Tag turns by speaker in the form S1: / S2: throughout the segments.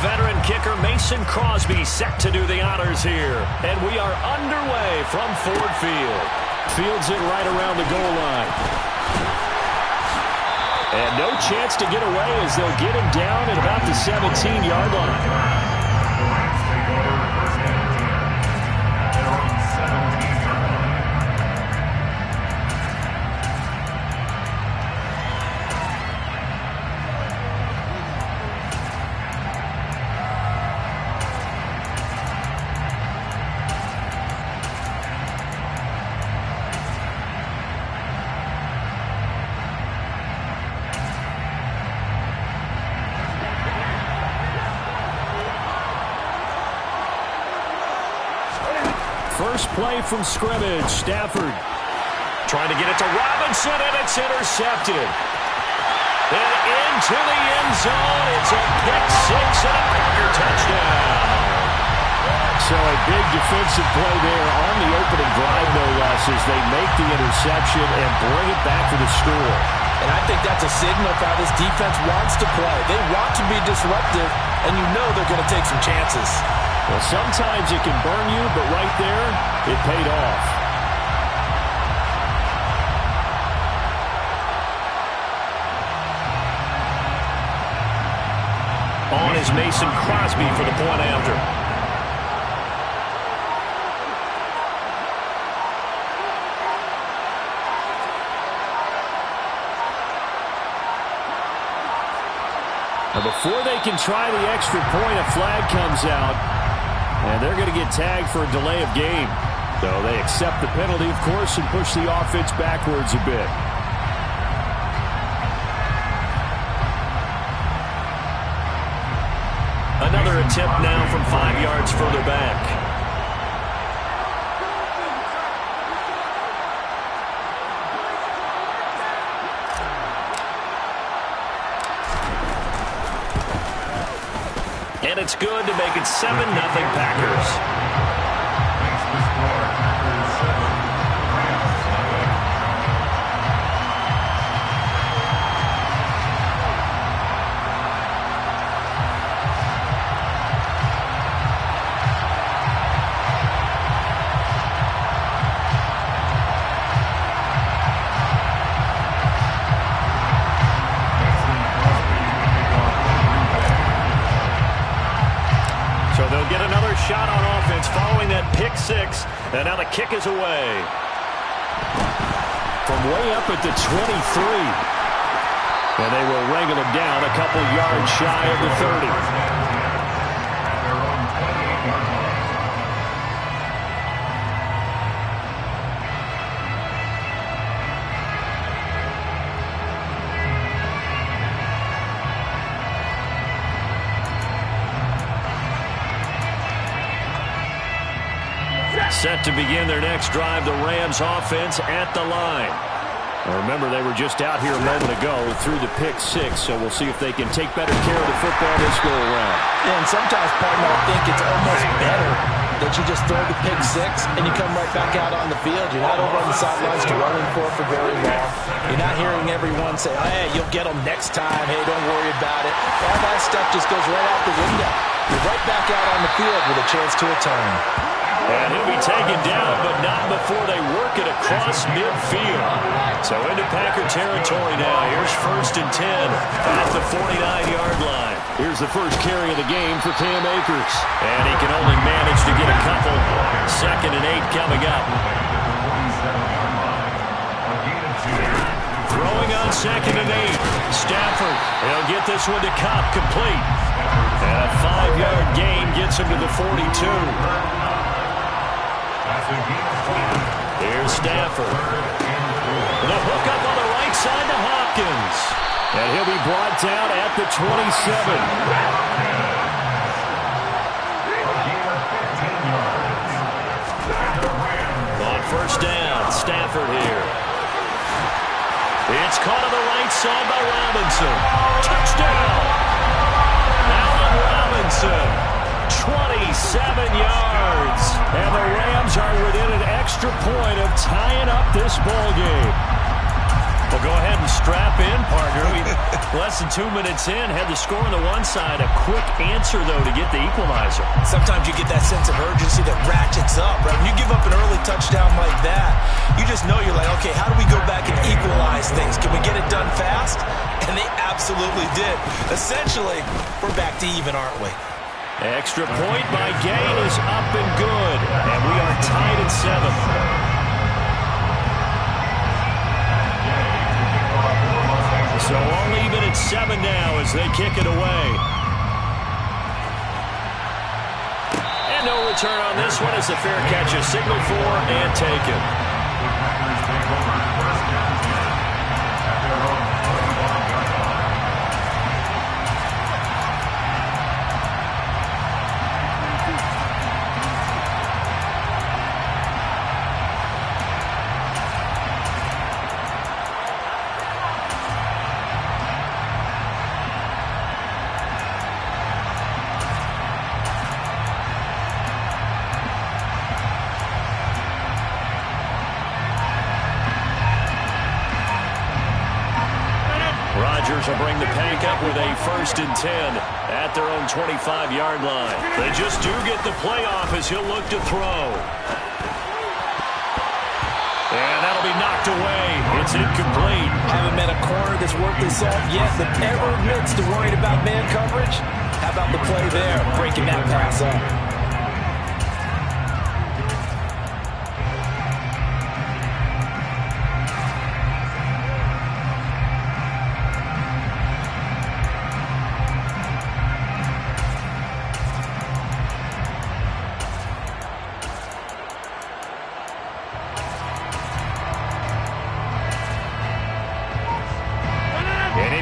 S1: veteran kicker Mason Crosby set to do the honors here. And we are underway from Ford Field. Fields it right around the goal line. And no chance to get away as they'll get him down at about the 17-yard line. First play from scrimmage. Stafford trying to get it to Robinson, and it's intercepted. And into the end zone. It's a pick six and a Packer touchdown. So a big defensive play there on the opening drive, no less, as they make the interception and bring it back for the score.
S2: And I think that's a signal for how this defense wants to play. They want to be disruptive, and you know they're going to take some chances.
S1: Well, sometimes it can burn you, but right there, it paid off. On is Mason Crosby for the point after. Now before they can try the extra point, a flag comes out. And they're going to get tagged for a delay of game. So they accept the penalty, of course, and push the offense backwards a bit. Another attempt now from 5 yards further back. And it's good to make it 7-0 Packers. Shot on offense following that pick six, and now the kick is away. From way up at the 23. And they will wrangle him down a couple yards shy of the 30. Set to begin their next drive, the Rams offense at the line. Now remember, they were just out here a moment ago through the pick six, so we'll see if they can take better care of the football this go-around.
S2: Yeah, and sometimes, partner, I think it's almost better that you just throw the pick six and you come right back out on the field. You're not over on the sidelines to running for very long. You're not hearing everyone say, oh, hey, you'll get them next time. Hey, don't worry about it. All that stuff just goes right out the window. You're right back out on the field with a chance to atone.
S1: And he'll be taken down, but not before they work it across midfield. So into Packer territory now. Here's 1st and 10 at the 49-yard line. Here's the first carry of the game for Cam Akers. And he can only manage to get a couple. 2nd and 8 coming up. Throwing on 2nd and 8. Stafford. He'll get this one to Cobb, complete. And a 5-yard gain gets him to the 42. Here's Stafford. The hook up on the right side to Hopkins. And he'll be brought down at the 27. On 1st down, Stafford here. It's caught on the right side by Robinson. Touchdown! Allen Robinson. 27 yards. And the Rams are within an extra point of tying up this ball game. Well, go ahead and strap in, partner. Less than 2 minutes in, had the score on the one side. A quick answer, though, to get the equalizer.
S2: Sometimes you get that sense of urgency that ratchets up, right? When you give up an early touchdown like that, you just know you're like, okay, how do we go back and equalize things? Can we get it done fast? And they absolutely did. Essentially, we're back to even, aren't we?
S1: Extra point by Gain is up and good. And we are tied at 7. So only even at 7 now as they kick it away. And no return on this one as the fair catch is signaled for and taken. Will bring the Pank up with a 1st and 10 at their own 25-yard line. They just do get the playoff as he'll look to throw. And that'll be knocked away. It's incomplete.
S2: Haven't met a corner that's worth his salt yet that ever admits to worrying about man coverage. How about the play there, breaking that pass up?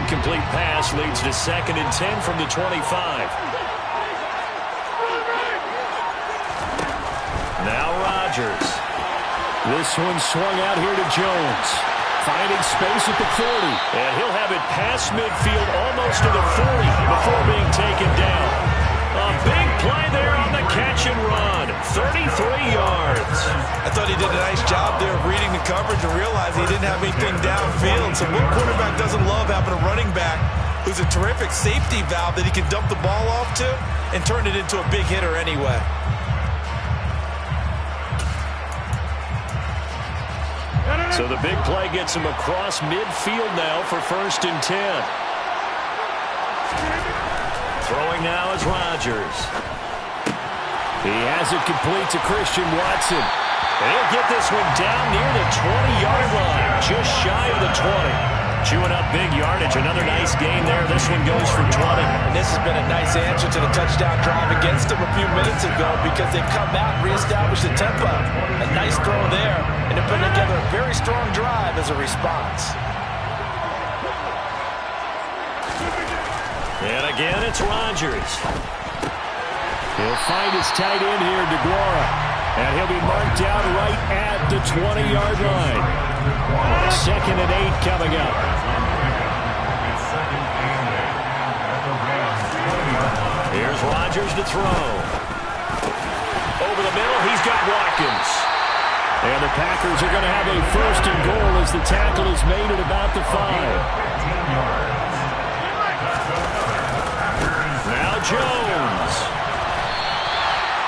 S1: Incomplete pass leads to 2nd and 10 from the 25. Now Rodgers. This one swung out here to Jones. Finding space at the 40. And he'll have it past midfield almost to the 40 before being taken down. A big play there on the catch and run. 33 yards.
S2: I thought he did a nice job there of reading the coverage and realizing he didn't have anything downfield. So what quarterback doesn't love having a running back who's a terrific safety valve that he can dump the ball off to and turn it into a big hitter anyway?
S1: So the big play gets him across midfield now for 1st and 10. Throwing now is Rodgers. He has it complete to Christian Watson. And he'll get this one down near the 20-yard line, just shy of the 20. Chewing up big yardage. Another nice gain there. This one goes for 20.
S2: And this has been a nice answer to the touchdown drive against them a few minutes ago because they've come out and reestablished the tempo. A nice throw there, and they're putting together a very strong drive as a response.
S1: And again, it's Rodgers. He'll find his tight end here, DeGuara. And he'll be marked down right at the 20-yard line. 2nd and 8 coming up. Here's Rodgers to throw. Over the middle, he's got Watkins. And the Packers are going to have a 1st and goal as the tackle is made at about the 5. Jones.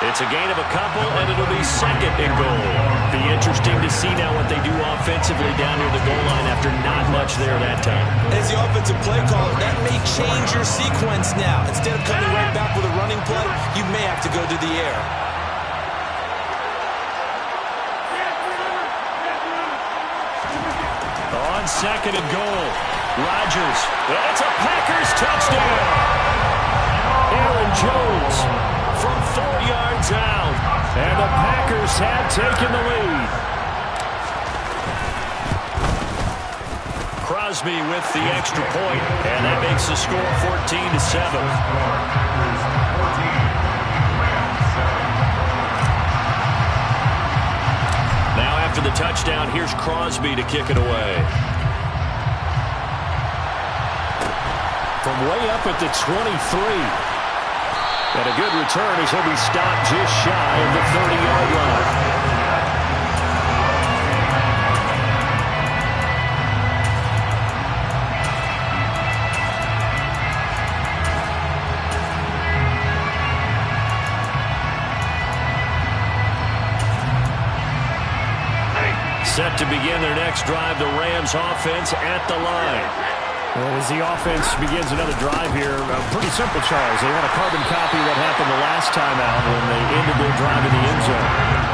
S1: It's a gain of a couple, and it'll be 2nd and goal. Be interesting to see now what they do offensively down near the goal line after not much there that time.
S2: As the offensive play caller, that may change your sequence now. Instead of coming right back with a running play, you may have to go to the air.
S1: On 2nd and goal, Rodgers. That's a Packers touchdown. Aaron Jones from 4 yards out. And the Packers have taken the lead. Crosby with the extra point, and that makes the score 14-7. Now after the touchdown, here's Crosby to kick it away. From way up at the 23. And a good return as he'll be stopped just shy of the 30-yard line. begin their next drive. The Rams offense at the line.
S3: Well, as the offense begins another drive here, pretty simple, Charles. They want to carbon copy what happened the last time out when they ended their drive in the end zone.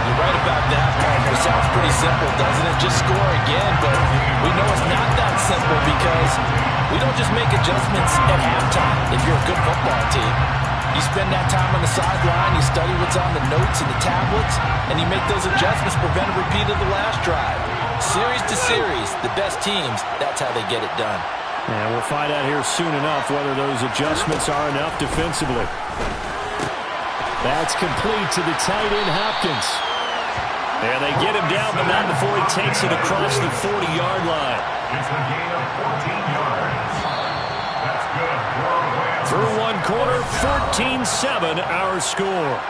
S2: You're right about that, partner. Sounds pretty simple, doesn't it? Just score again, but we know it's not that simple because we don't just make adjustments at halftime if you're a good football team. You spend that time on the sideline, you study what's on the notes and the tablets, and you make those adjustments to prevent a repeat of the last drive. Series to series, the best teams, that's how they get it done.
S3: And we'll find out here soon enough whether those adjustments are enough defensively. That's complete to the tight end, Hopkins.
S1: And they get him down, but not before he takes it across the 40-yard line.
S4: It's a gain of 14 yards. That's good.
S1: Through one quarter, 14-7 our score.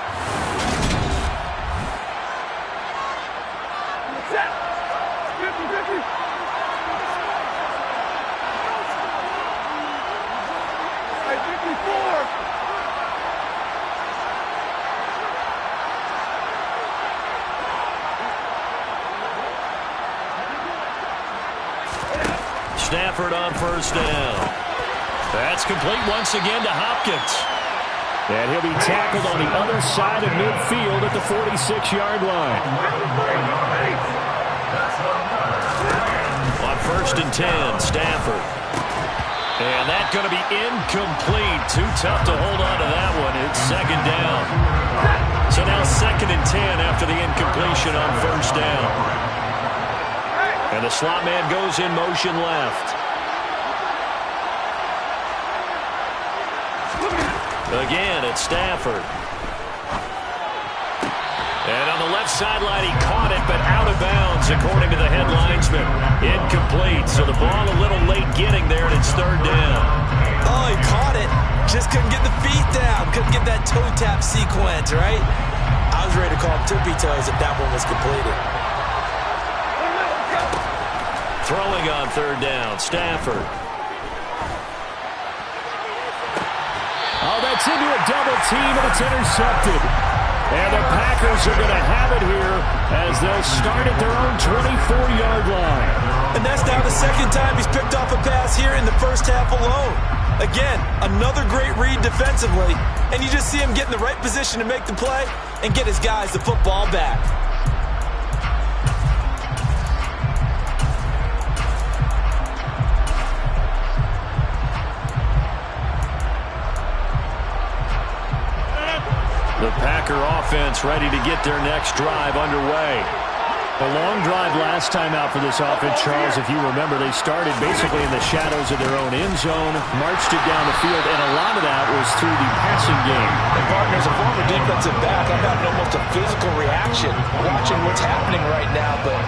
S1: Stafford on first down. That's complete once again to Hopkins.
S3: And he'll be tackled on the other side of midfield at the 46-yard line.
S1: On first and 10, Stafford. And that's going to be incomplete. Too tough to hold on to that one. It's second down. So now second and 10 after the incompletion on first down. And the slot man goes in motion left. Again, it's Stafford. And on the left sideline, he caught it, but out of bounds, according to the head linesman. Incomplete, so the ball a little late getting there, and it's third down.
S5: Oh, he caught it. Just couldn't get the feet down. Couldn't get that toe tap sequence, right? I was ready to call tippy toes if that one was completed.
S1: Throwing on third down, Stafford.
S3: Oh, that's into a double team, and it's intercepted. And the Packers are going to have it here as they'll start at their own 24-yard line.
S5: And that's now the second time he's picked off a pass here in the first half alone. Again, another great read defensively, and you just see him get in the right position to make the play and get his guys the football back.
S1: The Packer offense ready to get their next drive underway.
S3: A long drive last time out for this offense, Charles. If you remember, they started basically in the shadows of their own end zone, marched it down the field, and a lot of that was through the passing game.
S2: And partners, a former defensive back, I'm having almost a physical reaction watching what's happening right now. But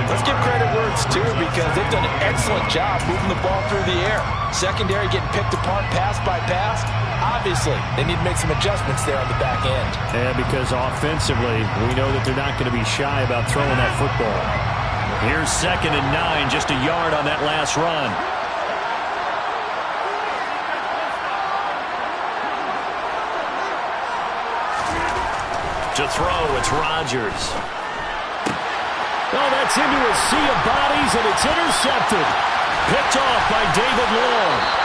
S2: let's give credit where it's due because they've done an excellent job moving the ball through the air. Secondary getting picked apart pass by pass. Obviously, they need to make some adjustments there on the back end.
S3: And because offensively, we know that they're not going to be shy about throwing that football.
S1: Here's second and 9, just a yard on that last run. To throw, it's Rodgers.
S3: Oh, that's into a sea of bodies, and it's intercepted.
S1: Picked off by David Long.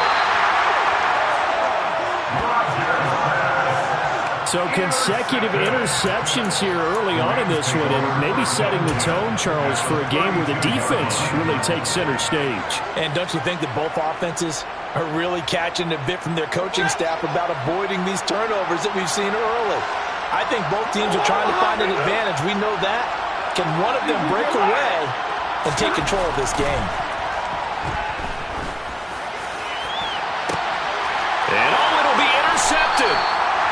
S3: So consecutive interceptions here early on in this one, and maybe setting the tone, Charles, for a game where the defense really takes center stage.
S2: And don't you think that both offenses are really catching a bit from their coaching staff about avoiding these turnovers that we've seen early? I think both teams are trying to find an advantage. We know that. Can one of them break away and take control of this game?
S1: And it'll be intercepted.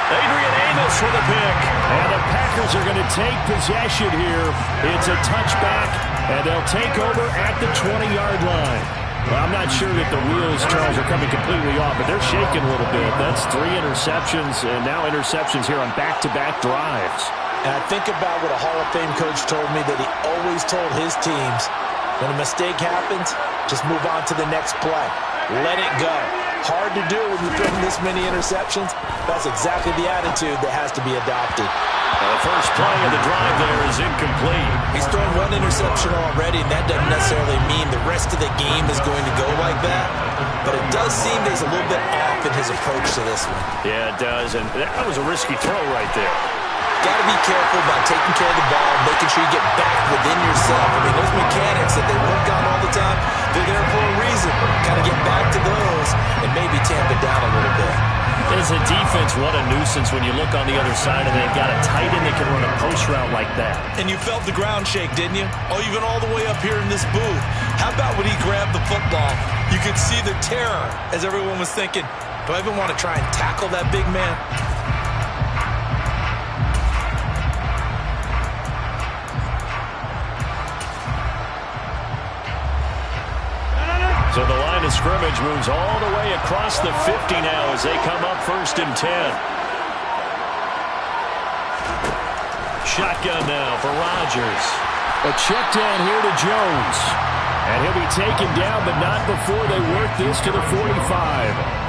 S1: Adrian Amos with a pick.
S3: And the Packers are going to take possession here. It's a touchback, and they'll take over at the 20-yard line. Well, I'm not sure that the wheels, Charles, are coming completely off, but they're shaking a little bit. That's 3 interceptions, and now interceptions here on back-to-back drives.
S2: And I think about what a Hall of Fame coach told me that he always told his teams, when a mistake happens, just move on to the next play. Let it go. Hard to do when you're throwing this many interceptions. That's exactly the attitude that has to be adopted.
S3: The first play of the drive there is incomplete.
S2: He's thrown one interception already, and that doesn't necessarily mean the rest of the game is going to go like that. But it does seem that he's a little bit off in his approach to this one.
S3: Yeah, it does, and that was a risky throw right there.
S2: Got to be careful about taking care of the ball, making sure you get back within yourself. I mean, those mechanics that they work on all the time, they're there for a reason. Got to get back to those and maybe tamp it down a little bit.
S3: As a defense, what a nuisance when you look on the other side and they've got a tight end that can run a post route like that. And
S5: you felt the ground shake, didn't you? Oh, even all the way up here in this booth. How about when he grabbed the football? You could see the terror as everyone was thinking, do I even want to try and tackle that big man?
S3: So the line of scrimmage moves all the way across the 50 now as they come up 1st and 10. Shotgun now for Rodgers. A check down here to Jones. And he'll be taken down, but not before they work this to the 45.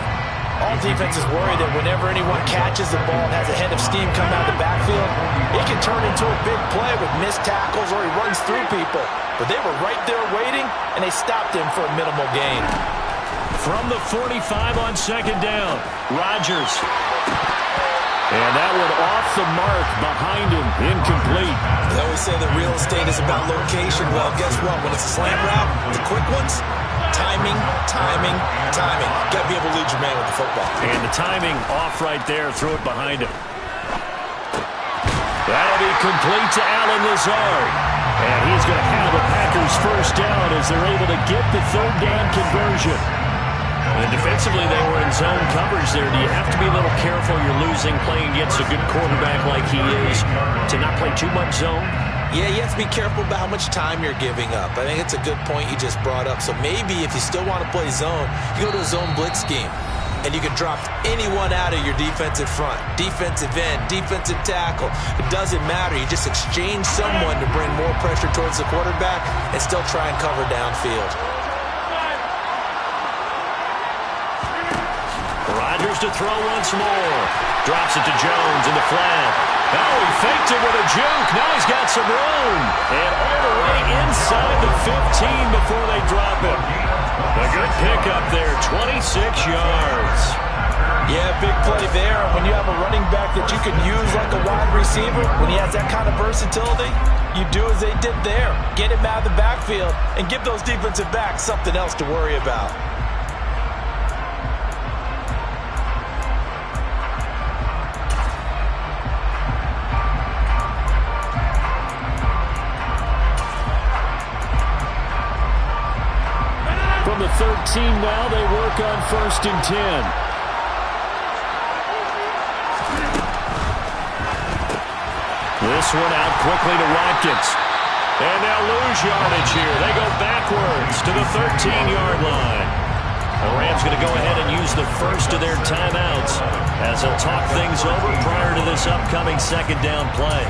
S2: All defenses worry that whenever anyone catches the ball and has a head of steam come out of the backfield, it can turn into a big play with missed tackles or he runs through people. But they were right there waiting, and they stopped him for a minimal gain.
S3: From the 45 on 2nd down, Rodgers. And that one off the mark behind him, incomplete.
S2: They always say that real estate is about location. Well, guess what? When it's a slant route, the quick ones, timing, timing, timing. Got to be able to lead your man with the football.
S3: And the timing off right there. Throw it behind him. That'll be complete to Allen Lazard. And he's going to have the Packers first down as they're able to get the 3rd down conversion. And defensively, they were in zone coverage there. Do you have to be a little careful? You're losing, playing against a good quarterback like he is, to not play too much zone?
S2: Yeah, you have to be careful about how much time you're giving up. I think it's a good point you just brought up. So maybe if you still want to play zone, you go to a zone blitz scheme. And you can drop anyone out of your defensive front, defensive end, defensive tackle. It doesn't matter. You just exchange someone to bring more pressure towards the quarterback and still try and cover downfield.
S3: Rodgers to throw once more. Drops it to Jones in the flat. Oh, he faked it with a juke. Now he's got some room. And all the way inside the 15 before they drop him. A good pickup there, 26 yards.
S2: Yeah, big play there. When you have a running back that you can use like a wide receiver, when he has that kind of versatility, you do as they did there. Get him out of the backfield and give those defensive backs something else to worry about.
S3: From the 13 now, they work on 1st and 10. This one out quickly to Watkins. And they'll lose yardage here. They go backwards to the 13-yard line. The Rams going to go ahead and use the first of their timeouts as they'll talk things over prior to this upcoming 2nd down play.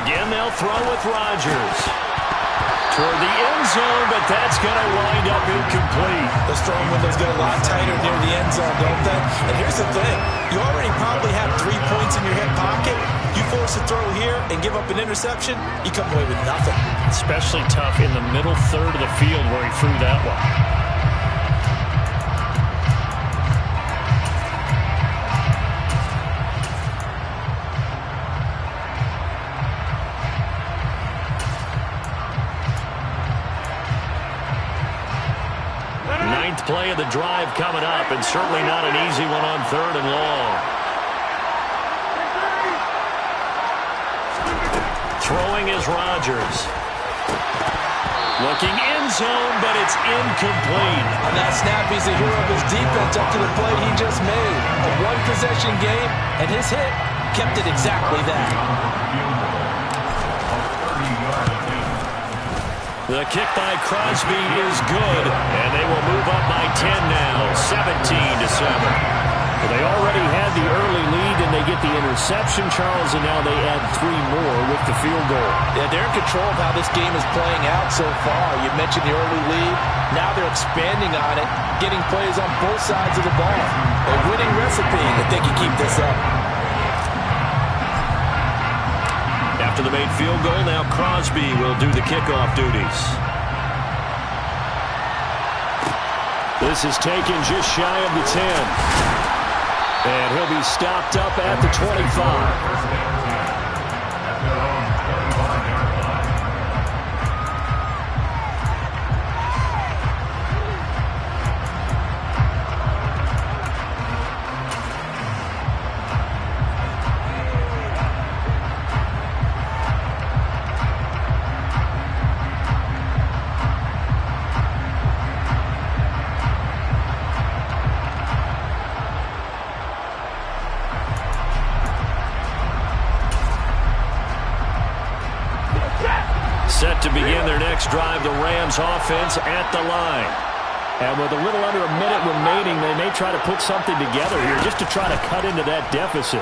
S3: Again, they'll throw with Rodgers. Toward the end zone, but that's going to wind up incomplete.
S2: The strong windows get a lot tighter near the end zone, don't they? And here's the thing. You already probably have 3 points in your hip pocket. You force a throw here and give up an interception, you come away with nothing.
S3: Especially tough in the middle third of the field where he threw that one. Play of the drive coming up, and certainly not an easy one on 3rd and long. Throwing is Rodgers. Looking end zone, but it's incomplete.
S2: On that snap, he's the hero of his defense up to the play he just made. A one-possession game, and his hit kept it exactly that.
S3: The kick by Crosby is good, and they will move up by 10 now, 17-7. Well, they already had the early lead, and they get the interception, Charles, and now they add 3 more with the field goal.
S2: Yeah, they're in control of how this game is playing out so far. You mentioned the early lead. Now they're expanding on it, getting plays on both sides of the ball. A winning recipe if they can keep this up.
S1: After the made field goal, now Crosby will do the kickoff duties.
S3: This is taken just shy of the 10. And he'll be stopped up at the 25. Set to begin their next drive, the Rams offense at the line. And with a little under a minute remaining, they may try to put something together here just to try to cut into that deficit.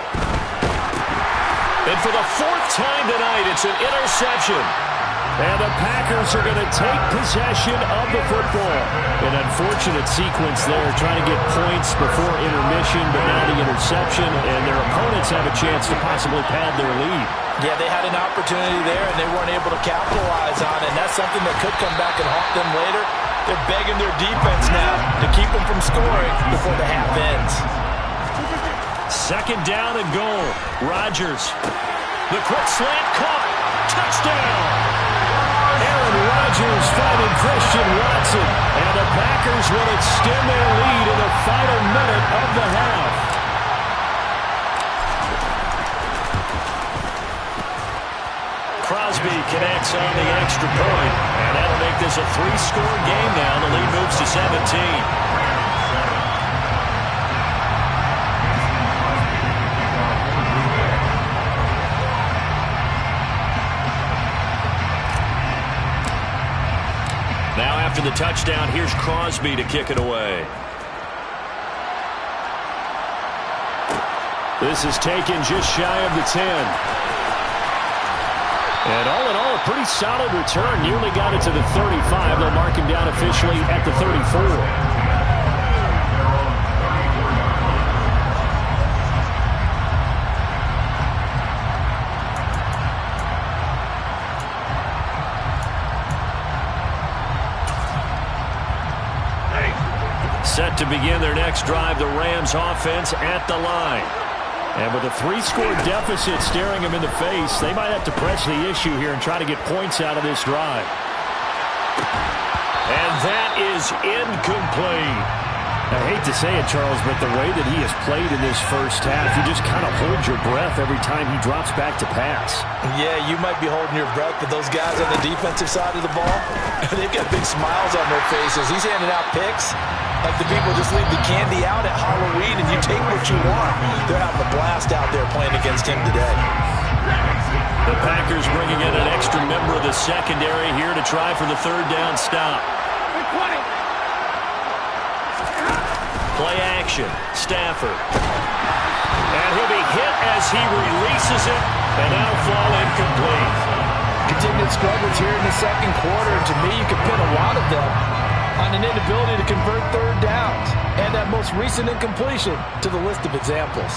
S1: And for the 4th time tonight, it's an interception.
S3: And the Packers are going to take possession of the football. An unfortunate sequence there, trying to get points before intermission, but now the interception, and their opponents have a chance to possibly pad their lead.
S2: Yeah, they had an opportunity there, and they weren't able to capitalize on it. And that's something that could come back and haunt them later. They're begging their defense now to keep them from scoring before the half ends.
S3: 2nd down and goal. Rodgers. The quick slant caught. Touchdown! Aaron Rodgers finding Christian Watson. And the Packers will extend their lead in the final minute of the half.
S1: Crosby connects on the extra point, and that'll make this a 3-score game now. The lead moves to 17. Now after the touchdown, here's Crosby to kick it away.
S3: This is taken just shy of the 10. And all in all, a pretty solid return. Nearly got it to the 35. They'll mark him down officially at the 34. Set to begin their next drive, the Rams offense at the line. And with a 3-score deficit staring them in the face, they might have to press the issue here and try to get points out of this drive.
S1: And that is incomplete.
S3: I hate to say it, Charles, but the way that he has played in this first half, you just kind of hold your breath every time he drops back to pass.
S2: Yeah, you might be holding your breath, but those guys on the defensive side of the ball, they've got big smiles on their faces. He's handing out picks like the people just leave the candy out at Halloween and you take what you want. They're having a blast out there playing against him today.
S1: The Packers bringing in an extra member of the secondary here to try for the 3rd down stop. Play action. Stafford. And he'll be hit as he releases it, and that'll fall incomplete.
S2: Continued struggles here in the 2nd quarter, and to me, you can pin a lot of them on an inability to convert 3rd downs, and that most recent incompletion to the list of examples.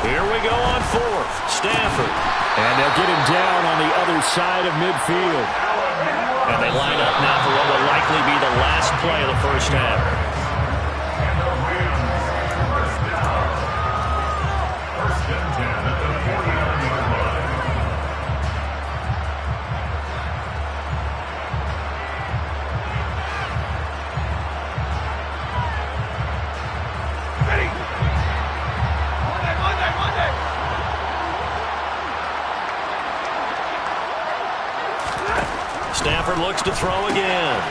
S1: Here we go on 4th. Stafford.
S3: And they'll get him down on the other side of midfield.
S1: And they line up now for what will likely be the last play of the first half. Stafford looks to throw again.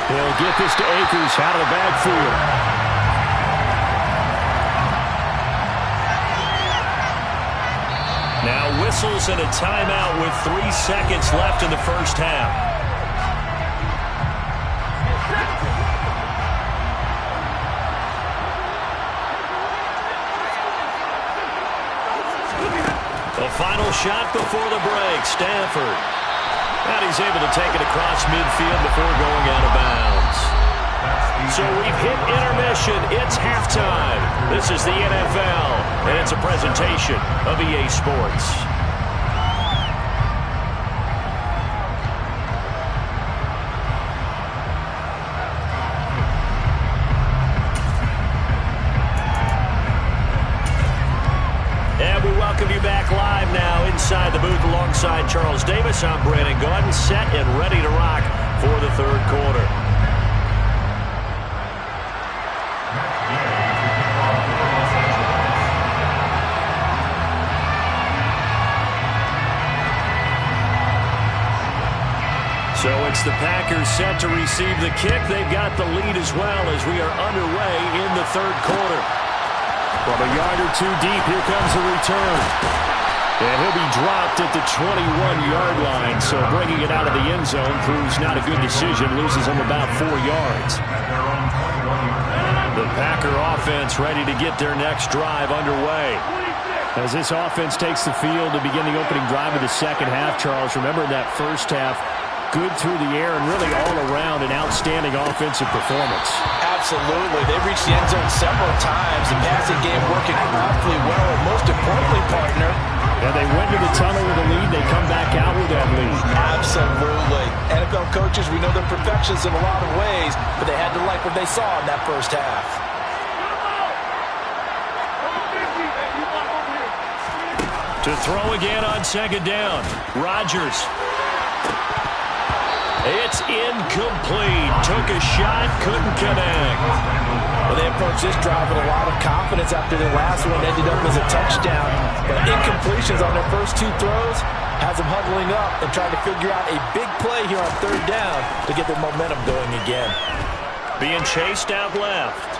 S3: He'll get this to Akers out of the backfield.
S1: Now whistles and a timeout with 3 seconds left in the first half. The final shot before the break, Stafford. And he's able to take it across midfield before going out of bounds. So we've hit intermission. It's halftime. This is the NFL, and it's a presentation of EA Sports. And we welcome you back live now inside the booth alongside Charles Davis. I'm Brandon Gaudin, set and ready to rock for the third quarter. So it's the Packers set to receive the kick. They've got the lead as well as we are underway in the third quarter. From a yard or two deep, here comes the return. And he'll be dropped at the 21-yard line. So bringing it out of the end zone proves not a good decision. Loses him about 4 yards. The Packer offense ready to get their next drive underway. As this offense takes the field to begin the opening drive of the second half, Charles, remember in that first half, good through the air and really all around an outstanding offensive performance.
S2: Absolutely. They've reached the end zone several times. The passing game working awfully well. And most importantly, partner,
S3: and they went to the tunnel with a lead. They come back out with that lead.
S2: Absolutely. NFL coaches, we know they're perfectionists in a lot of ways, but they had to like what they saw in that first half.
S1: To throw again on second down. Rodgers. It's incomplete. Took a shot, couldn't connect.
S2: Well, they approached this drive with a lot of confidence after the last one ended up as a touchdown. But incompletions on their first 2 throws has them huddling up and trying to figure out a big play here on third down to get their momentum going again.
S1: Being chased out left.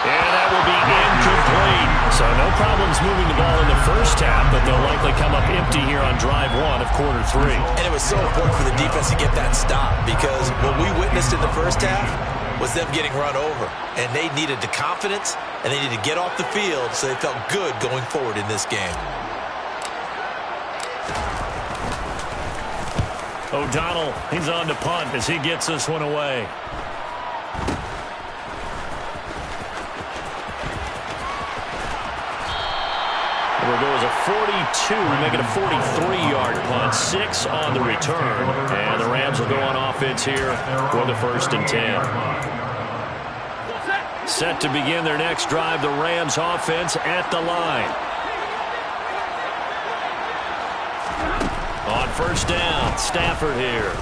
S1: And that will be incomplete. So no problems moving the ball in the first half, but they'll likely come up empty here on drive 1 of quarter 3.
S2: And it was so important for the defense to get that stop because what we witnessed in the first half was them getting run over. And they needed the confidence, and they needed to get off the field so they felt good going forward in this game.
S1: O'Donnell, he's on to punt as he gets this one away. We'll go as a 42, make it a 43-yard punt, 6 on the return. And the Rams will go on offense here for the 1st and 10. Set to begin their next drive, the Rams offense at the line. On first down, Stafford here.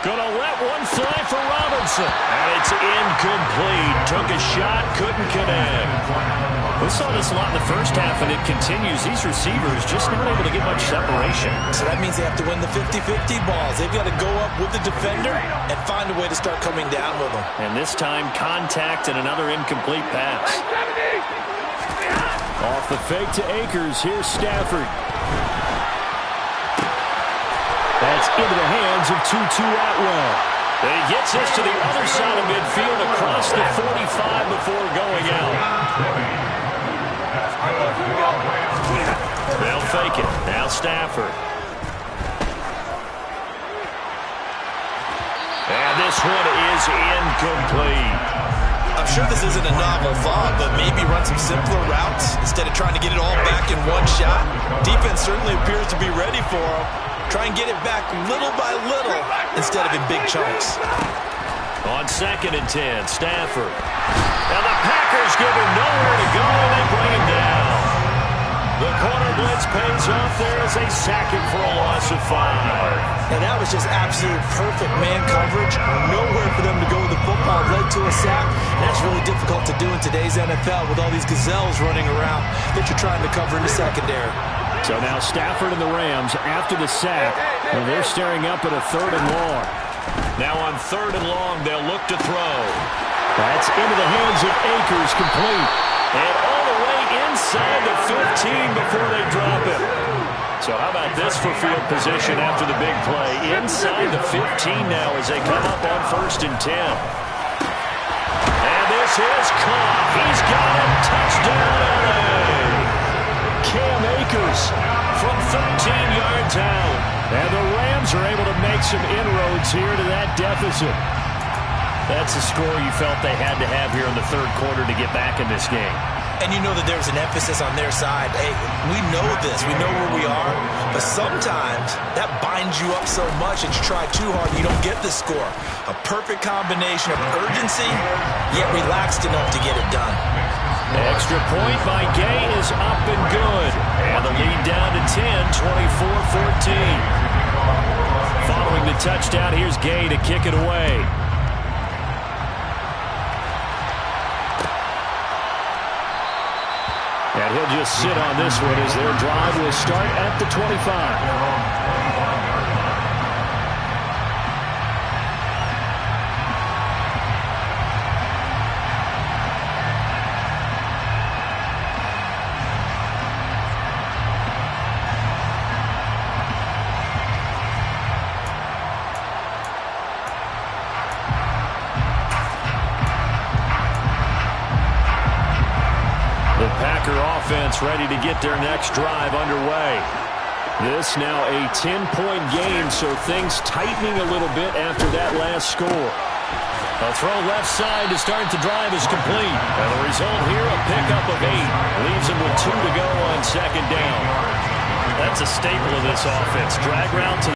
S1: Gonna let one fly for Robinson. And it's incomplete. Took a shot, couldn't connect. We saw this a lot in the first half, and it continues. These receivers just not able to get much separation.
S2: So that means they have to win the 50-50 balls. They've got to go up with the defender and find a way to start coming down with them.
S1: And this time, contact and another incomplete pass.
S3: Off the fake to Akers. Here's Stafford. That's into the hands of Tutu Atwell.
S1: And he gets this to the other side of midfield across the 45 before going out. They'll fake it. Now Stafford. And this one is incomplete.
S2: I'm sure this isn't a novel thought, but maybe run some simpler routes instead of trying to get it all back in one shot. Defense certainly appears to be ready for him. Try and get it back little by little instead of in big chunks.
S1: On 2nd and 10, Stafford. Now the Packers give him nowhere to go, and they bring him down. The corner blitz pays off there as they sack him for a loss of 5.
S2: And that was just absolute perfect man coverage. Nowhere for them to go with the football. Led to a sack. That's really difficult to do in today's NFL with all these gazelles running around that you're trying to cover in the secondary.
S3: So now Stafford and the Rams after the sack, and they're staring up at a 3rd and long.
S1: Now on 3rd and long, they'll look to throw.
S3: That's into the hands of Akers, complete.
S1: And all the way
S3: inside the 15 before they drop it. So how about this for field position after the big play? Inside the 15 now as they come up on 1st and 10. And this is caught. He's got it. Touchdown, LA. Cam Akers from 13 yards out. And the Rams are able to make some inroads here to that deficit. That's a score you felt they had to have here in the third quarter to get back in this game.
S2: And you know that there's an emphasis on their side. Hey, we know this. We know where we are. But sometimes that binds you up so much that you try too hard and you don't get the score. A perfect combination of urgency, yet relaxed enough to get it done.
S3: Extra point by Gay is up and good. And the lead down to 10, 24-14. Following the touchdown, here's Gay to kick it away. And he'll just sit on this one as their drive will start at the 25. Offense ready to get their next drive underway. This now a 10-point game, so things tightening a little bit after that last score. A throw left side to start the drive is complete. And the result here, a pickup of 8. Leaves them with 2 to go on 2nd down. That's a staple of this offense. Drag route to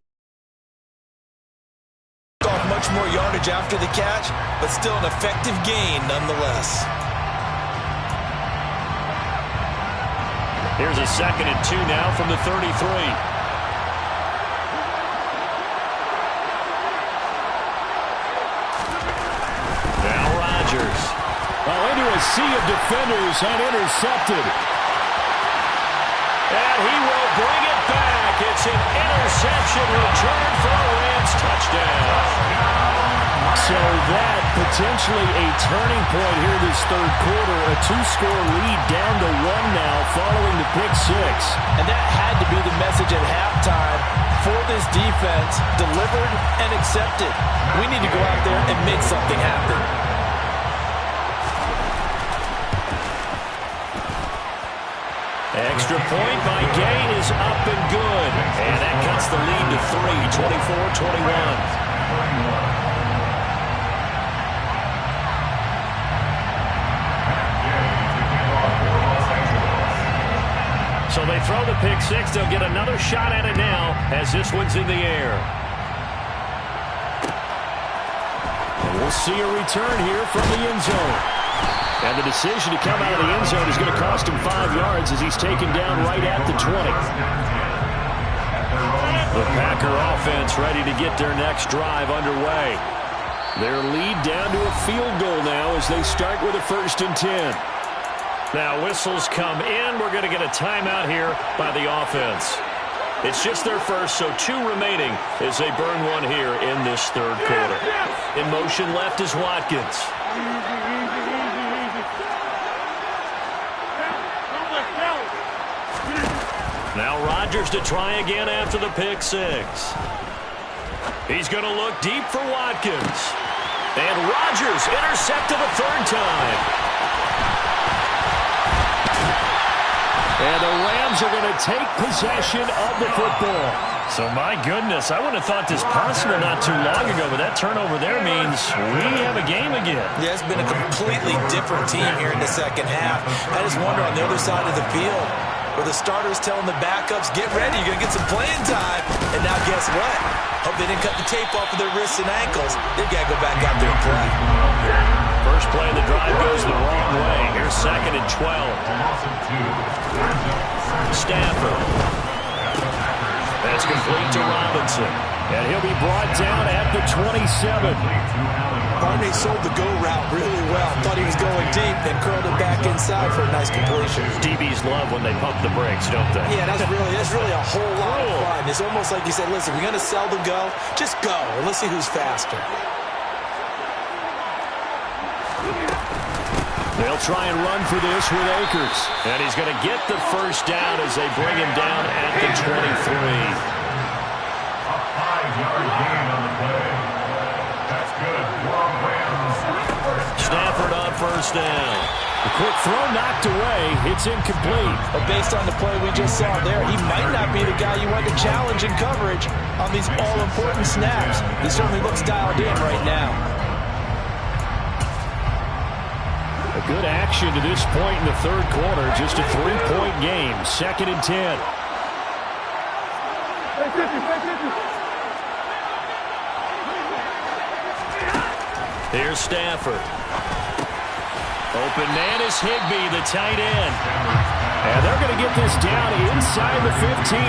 S2: much more yardage after the catch, but still an effective gain nonetheless.
S3: Here's a 2nd and 2 now from the 33. Now Rodgers. Well, into a sea of defenders and intercepted. And he will bring it back. It's an interception return for a Rams touchdown. So that potentially a turning point here this third quarter. A 2-score lead down to 1 now following the pick 6.
S2: And that had to be the message at halftime for this defense. Delivered and accepted. We need to go out there and make something happen.
S3: Extra point by Gay is up and good. And that cuts the lead to 3, 24-21. So they throw the pick 6. They'll get another shot at it now as this one's in the air. And we'll see a return here from the end zone. And the decision to come out of the end zone is going to cost him 5 yards as he's taken down right at the 20. The Packer offense ready to get their next drive underway. Their lead down to a field goal now as they start with a 1st and 10. Now whistles come in. We're going to get a timeout here by the offense. It's just their first, so 2 remaining as they burn one here in this third quarter. In motion left is Watkins. Now Rodgers to try again after the pick 6. He's going to look deep for Watkins. And Rodgers intercepted a 3rd time. And the Rams are going to take possession of the football. So, my goodness, I wouldn't have thought this possible not too long ago, but that turnover there means we have a game again.
S2: Yeah, it's been a completely different team here in the second half. I just wonder on the other side of the field where the starters telling the backups, get ready, you're going to get some playing time. And now guess what? Hope they didn't cut the tape off of their wrists and ankles. They've got to go back out there and play.
S3: First play of the drive goes the wrong way. Here's 2nd and 12. Stafford. That's complete to Robinson. And he'll be brought down at the 27.
S2: Barney sold the go route really well. Thought he was going deep and curled it back inside for a nice completion.
S3: DBs love when they pump the brakes, don't they?
S2: Yeah, that's really a whole lot of fun. It's almost like you said, listen, we're going to sell the go. Just go, and let's see who's faster.
S3: They'll try and run for this with Akers.
S1: And he's going to get the first down as they bring him down at the 23.
S4: A 5-yard gain on the play. That's good.
S1: Stafford on first down.
S3: The quick throw knocked away. It's incomplete.
S2: But based on the play we just saw there, he might not be the guy you want to challenge in coverage on these all-important snaps. He certainly looks dialed in right now.
S3: A good action to this point in the third quarter. Just a 3-point game. 2nd and 10.
S1: Here's Stafford. Open man is Higbee, the tight end.
S3: And they're going to get this down inside the 15.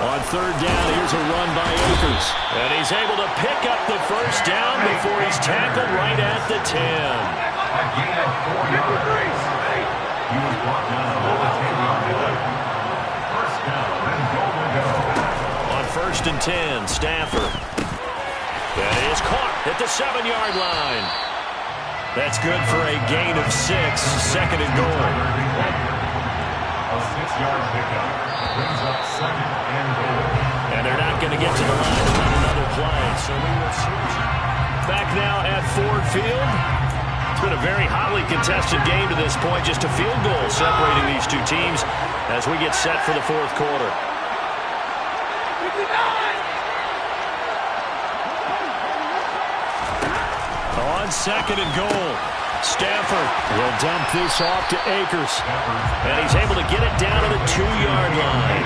S1: On third down, here's a run by Akers. And he's able to pick up the first down before he's tackled right at the 10.
S4: He was brought down below the 10-yard line. First down and goal to go.
S1: On 1st and 10, Stafford. That is caught at the 7-yard line. That's good for a gain of 6, 2nd and goal.
S4: A 6-yard pickup brings up 2nd and goal.
S1: And they're not going to get to the line on another play, so we will switch. Back now at Ford Field. It's been a very hotly contested game to this point. Just a field goal separating these two teams as we get set for the fourth quarter. On 2nd and goal, Stafford
S3: will dump this off to Akers.
S1: And he's able to get it down to the 2-yard line.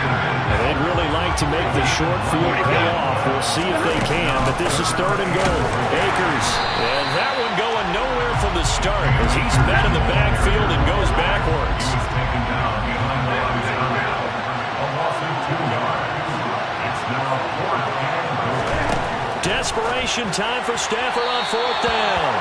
S3: And they'd really like to make the short field pay off. We'll see if they can, but this is 3rd and goal. Akers.
S1: And that one going nowhere from the start as he's met in the backfield and goes backwards.
S4: He's taken down behind the line of scrimmage. A loss of 2 yards. It's now 4th and goal.
S1: Desperation time for Stafford on 4th down.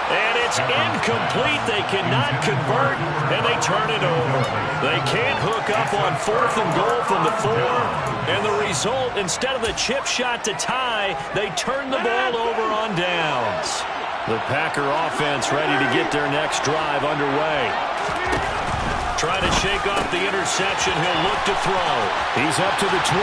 S1: And it's incomplete. They cannot convert, and they turn it over. They can't hook up on 4th and goal from the 4. And the result, instead of the chip shot to tie, they turn the ball over on downs. The Packer offense ready to get their next drive underway. Trying to shake off the interception. He'll look to throw.
S3: He's up to the 20.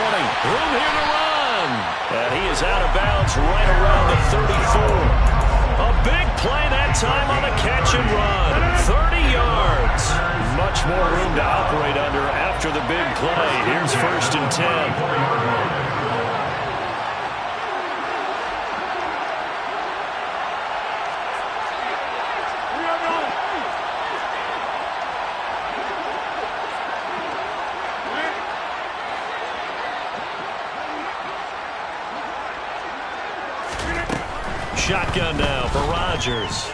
S1: Room here to run. And he is out of bounds right around the 34. A big play that time on the catch and run. 30 yards. Much more room to operate under after the big play. Here's 1st and 10. Shotgun now for Rodgers.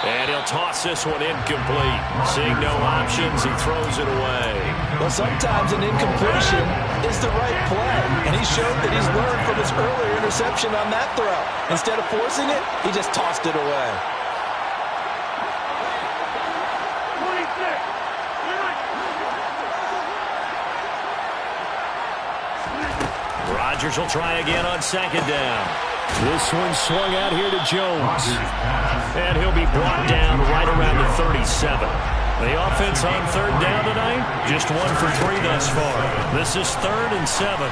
S1: And he'll toss this one incomplete. Seeing no options, he throws it away.
S2: Well, sometimes an incompletion is the right play. And he showed that he's learned from his earlier interception on that throw. Instead of forcing it, he just tossed it away.
S1: Rodgers will try again on 2nd down.
S3: This one swung out here to Jones.
S1: And he'll be brought down right around the 37. The offense on 3rd down tonight, just 1 for 3 thus far. This is 3rd and 7.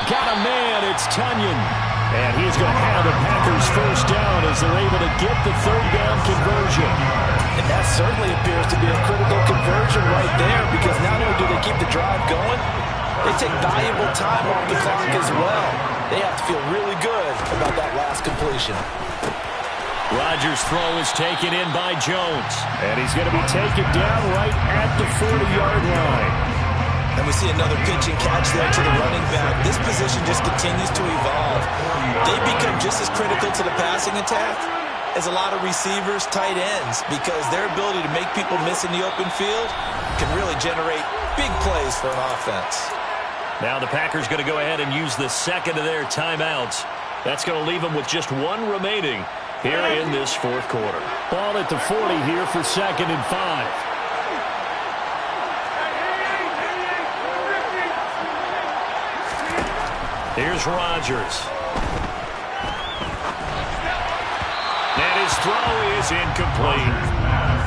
S3: Got a man, it's Tunyon. And he's going to have the Packers first down as they're able to get the 3rd down conversion.
S2: And that certainly appears to be a critical conversion right there, because not only do they keep the drive going, they take valuable time off the clock as well. They have to feel really good about that last completion.
S1: Rodgers' throw is taken in by Jones.
S3: And he's going to be taken down right at the 40-yard line.
S2: And we see another pitch and catch there to the running back. This position just continues to evolve. They become just as critical to the passing attack as a lot of receivers, tight ends, because their ability to make people miss in the open field can really generate big plays for an offense.
S1: Now the Packers going to go ahead and use the second of their timeouts. That's going to leave them with just 1 remaining here in this fourth quarter.
S3: Ball at the 40 here for 2nd and 5.
S1: Here's Rodgers. And his throw is incomplete.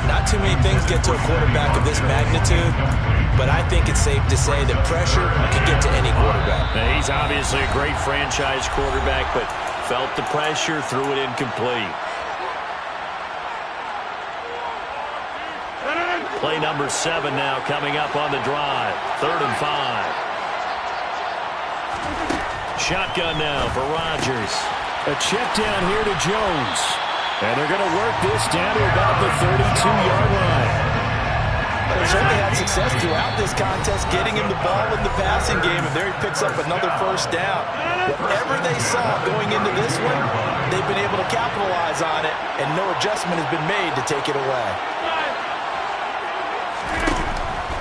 S5: Not too many things get to a quarterback of this magnitude, but I think it's safe to say that pressure can get to any quarterback.
S1: Now, he's obviously a great franchise quarterback, but felt the pressure, threw it incomplete. Play number 7 now coming up on the drive. 3rd and 5. Shotgun now for Rodgers.
S3: A check down here to Jones. And they're going to work this down to about the 32-yard line.
S5: They certainly had success throughout this contest, getting him the ball in the passing game, and there he picks up another first down. Whatever they saw going into this one, they've been able to capitalize on it, and no adjustment has been made to take it away.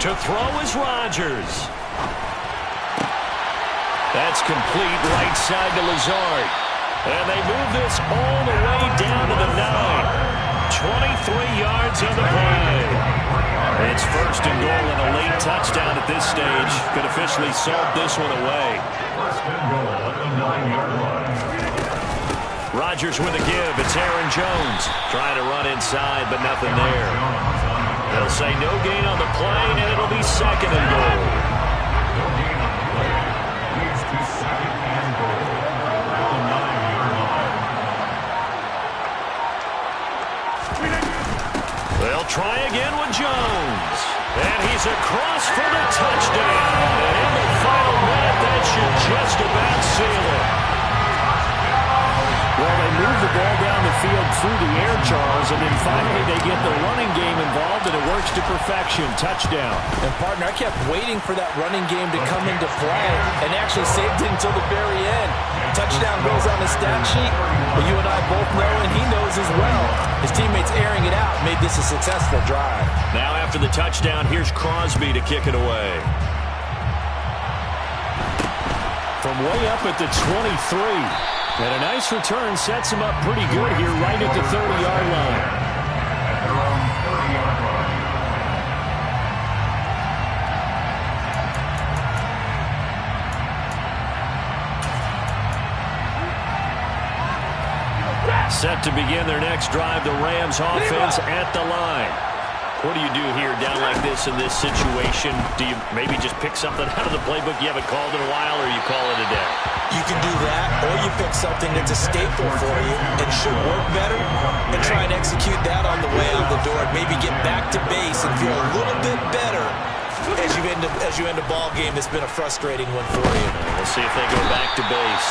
S1: To throw is Rodgers. That's complete right side to Lazard. And they move this all the way down to the 9. 23 yards on the play. It's 1st and goal and a late touchdown at this stage. Could officially salt this one away.
S4: 1st and goal at the 9-yard line.
S1: Rodgers with a give. It's Aaron Jones. Trying to run inside, but nothing there. They'll say no gain on the play, and it'll be 2nd and goal.
S4: No gain on the play. Leads to 2nd and goal at the 9-yard line.
S1: They'll try again with Jones. And he's across for the touchdown. And in the final minute, that should just about seal it.
S3: Well, they move the ball down the field through the air, Charles, and then finally they get the running game involved, and it works to perfection. Touchdown.
S5: And, partner, I kept waiting for that running game to come into play and actually saved it until the very end. Touchdown goes on the stat sheet, but you and I both know, and he knows as well, his teammates airing it out made this a successful drive.
S1: Now after the touchdown, here's Crosby to kick it away.
S3: From way up at the 23. And a nice return sets him up pretty good here right at the 30-yard line.
S4: At their own 30-yard line.
S1: Set to begin their next drive, the Rams offense at the line. What do you do here down like this in this situation? Do you maybe just pick something out of the playbook you haven't called in a while, or you call it a day?
S5: You can do that, or you pick something that's a staple for you and should work better and try and execute that on the way out the door. Maybe get back to base and feel a little bit better as you end a ball game that's been a frustrating one for you.
S1: We'll see if they go back to base.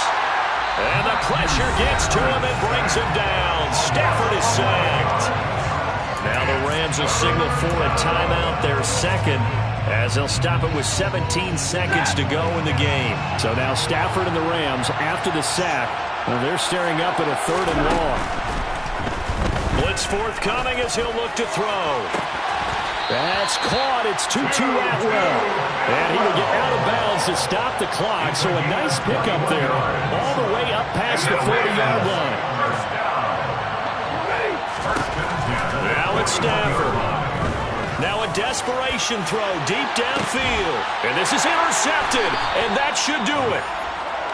S1: And the pressure gets to him and brings him down. Stafford is sacked. Now the Rams will signal for a timeout, their 2nd, as they'll stop it with 17 seconds to go in the game.
S3: So now Stafford and the Rams, after the sack, they're staring up at a 3rd and long.
S1: Blitz forthcoming as he'll look to throw.
S3: That's caught. It's 2-2 Atwell. And he will get out of bounds to stop the clock. So a nice pickup there, all the way up past the 40-yard line.
S1: Now it's Stafford. Now a desperation throw deep downfield. And this is intercepted, and that should do it.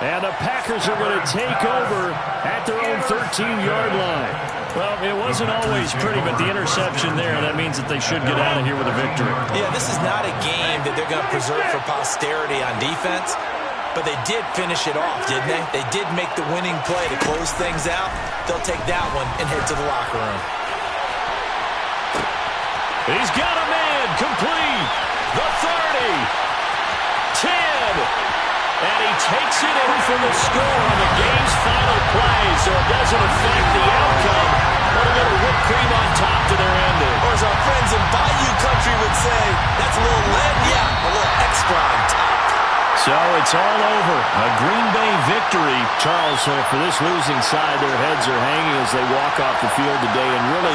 S3: And the Packers are going to take over at their own 13-yard line.
S1: Well, it wasn't always pretty, but the interception there, that means that they should get out of here with a victory.
S5: Yeah, this is not a game that they're going to preserve for posterity on defense, but they did finish it off, didn't they? They did make the winning play to close things out. They'll take that one and head to the locker room.
S1: He's got a man, complete, the 30, 10, and he takes it in for the score on the game's final play, so it doesn't affect the outcome, but a little whipped cream on top to their ending.
S5: Or as our friends in Bayou Country would say, that's a little lead, yeah, a little extra on top.
S3: So it's all over. A Green Bay victory. Charles, for this losing side, their heads are hanging as they walk off the field today. And really,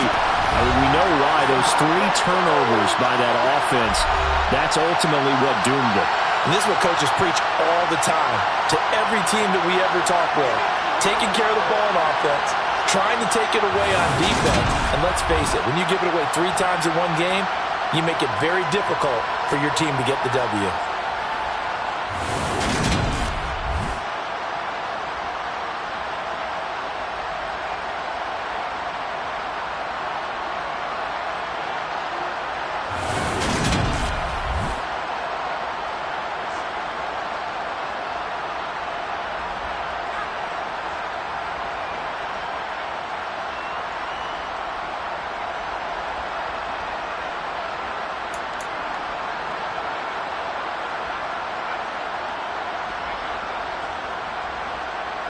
S3: we know why. Those 3 turnovers by that offense, that's ultimately what doomed them.
S5: And this is what coaches preach all the time to every team that we ever talk with. Taking care of the ball on offense, trying to take it away on defense. And let's face it, when you give it away 3 times in one game, you make it very difficult for your team to get the W.